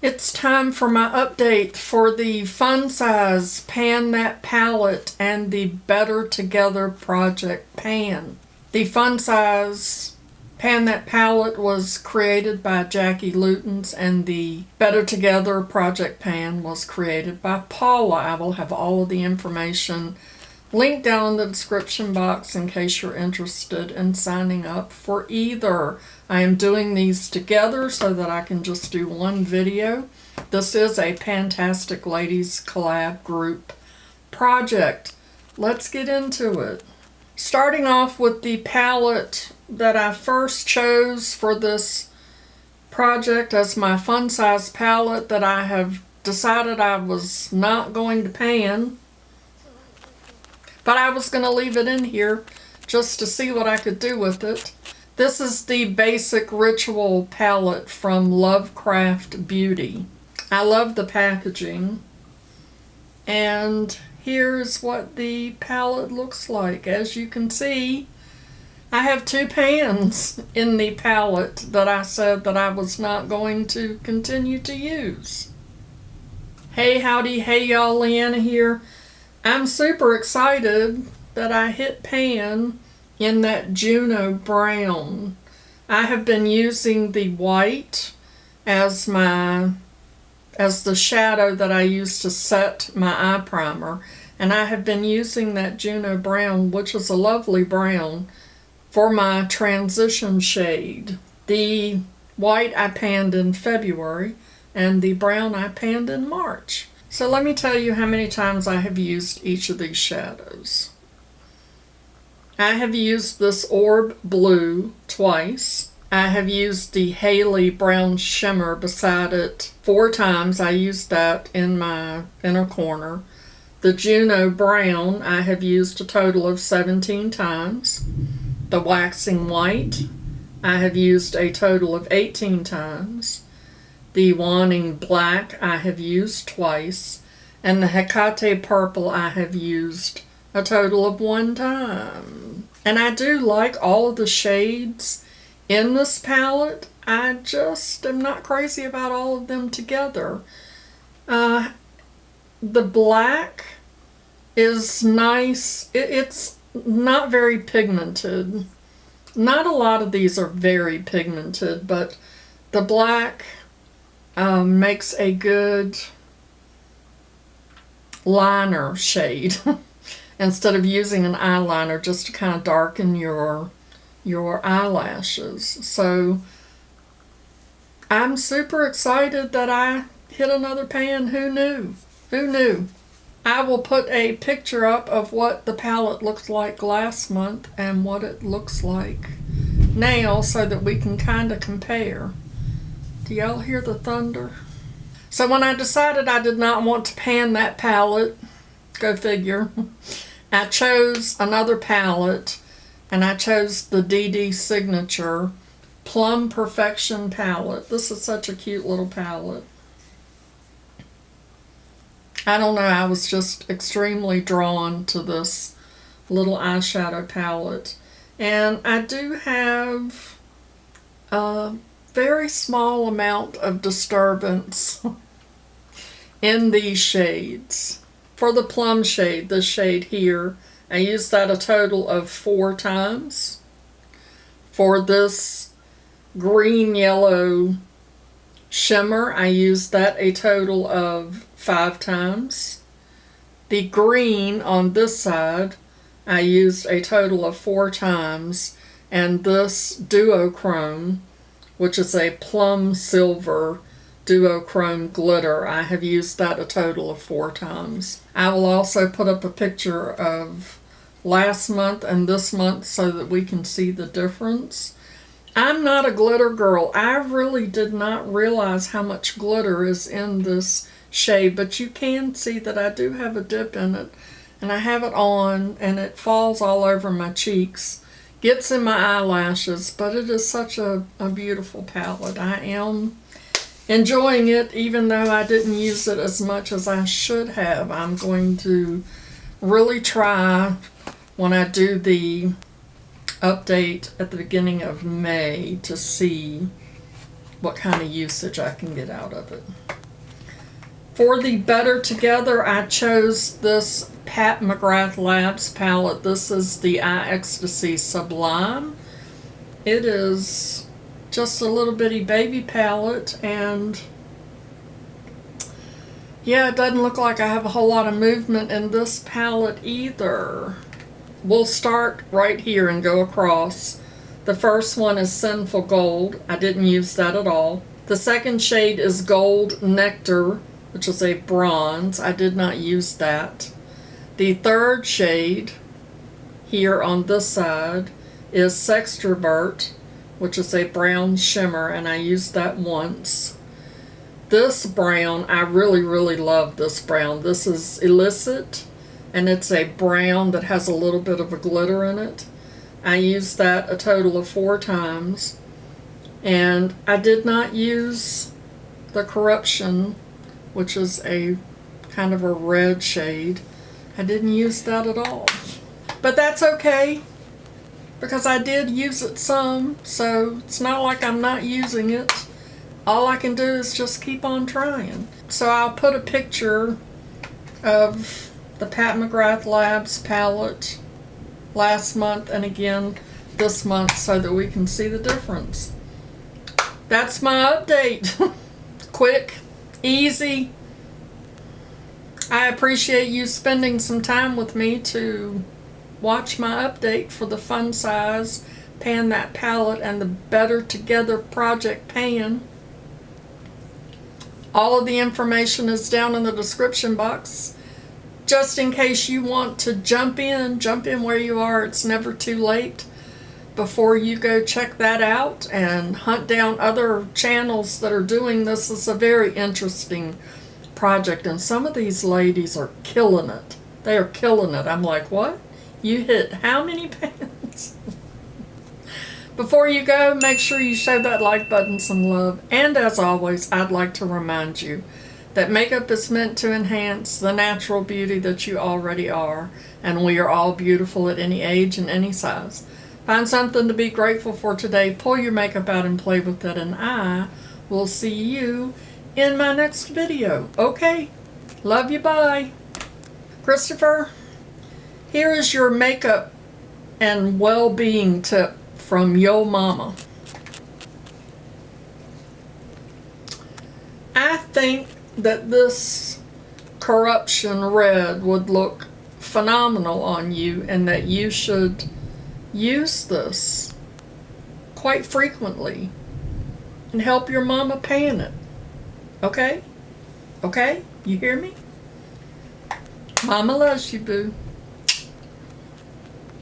It's time for my update for the Fun Size Pan That Palette and the Better Together Project Pan. The Fun Size Pan That Palette was created by Jackie Lootens, and the Better Together Project Pan was created by Paula. I will have all of the information linked down in the description box in case you're interested in signing up for either. I am doing these together so that I can just do one video. This is a PANtastic Ladies Collab group project. Let's get into it. Starting off with the palette that I first chose for this project as my fun size palette that I have decided I was not going to pan, but I was going to leave it in here just to see what I could do with it. This is the Basic Ritual palette from Lovecraft Beauty. I love the packaging. And here's what the palette looks like. As you can see, I have two pans in the palette that I said that I was not going to continue to use. Hey howdy, hey y'all, Leanna here. I'm super excited that I hit pan in that Juno brown. I have been using the white as the shadow that I use to set my eye primer, and I have been using that Juno brown, which is a lovely brown, for my transition shade. The white I panned in February, and the brown I panned in March. So let me tell you how many times I have used each of these shadows. I have used this Orb Blue twice. I have used the Haley Brown Shimmer beside it 4 times. I used that in my inner corner. The Juno Brown I have used a total of 17 times. The Waxing White I have used a total of 18 times. The Wanting Black I have used twice, and the Hecate Purple I have used a total of 1 time. And I do like all of the shades in this palette. I just am not crazy about all of them together. The black is nice. It's not very pigmented. Not a lot of these are very pigmented, but the black makes a good liner shade instead of using an eyeliner just to kind of darken your eyelashes. So I'm super excited that I hit another pan. Who knew? Who knew? I will put a picture up of what the palette looked like last month and what it looks like now so that we can kind of compare. Do y'all hear the thunder? So when I decided I did not want to pan that palette, go figure, I chose another palette, and I chose the DeDesignature Plumb Perfection Palette. This is such a cute little palette. I don't know, I was just extremely drawn to this little eyeshadow palette. And I do have a very small amount of disturbance in these shades. For the plum shade, this shade here, I used that a total of 4 times. For this green yellow shimmer, I used that a total of 5 times. The green on this side, I used a total of 4 times. And this duochrome, which is a plum silver duochrome glitter, I have used that a total of 4 times. I will also put up a picture of last month and this month so that we can see the difference. I'm not a glitter girl. I really did not realize how much glitter is in this shade, but you can see that I do have a dip in it, and I have it on and it falls all over my cheeks, gets in my eyelashes, but it is such a beautiful palette. I am enjoying it, even though I didn't use it as much as I should have. I'm going to really try when I do the update at the beginning of May to see what kind of usage I can get out of it. For the Better Together, I chose this Pat McGrath Labs palette. This is the iEcstasy Sublime. It is just a little bitty baby palette, and yeah, it doesn't look like I have a whole lot of movement in this palette either. We'll start right here and go across. The first one is Sinful Gold. I didn't use that at all. The second shade is Gold Nectar, which is a bronze. I did not use that. The third shade here on this side is Sextrovert, which is a brown shimmer, and I used that once. This brown, I really, really love this brown. This is Illicit, and it's a brown that has a little bit of a glitter in it. I used that a total of 4 times, and I did not use the Corruption, which is a kind of a red shade. I didn't use that at all. But that's okay, because I did use it some, so it's not like I'm not using it. All I can do is just keep on trying. So I'll put a picture of the Pat McGrath Labs palette last month and again this month so that we can see the difference. That's my update. Quick, easy. I appreciate you spending some time with me to watch my update for the Fun Size Pan That Palette and the Better Together project pan. All of the information is down in the description box. Just in case you want to jump in where you are. It's never too late. Before you go check that out and hunt down other channels that are doing this. It's a very interesting project, and some of these ladies are killing it. They are killing it. I'm like, what? You hit how many pans? Before you go, make sure you show that like button some love. And as always, I'd like to remind you that makeup is meant to enhance the natural beauty that you already are, and we are all beautiful at any age and any size. Find something to be grateful for today, pull your makeup out and play with it, and I will see you in my next video. Okay? Love you, bye. Christopher, here is your makeup and well-being tip from Yo Mama. I think that this Corruption Red would look phenomenal on you, and that you should use this quite frequently and help your mama pan it. Okay? Okay? You hear me? Mama loves you, boo.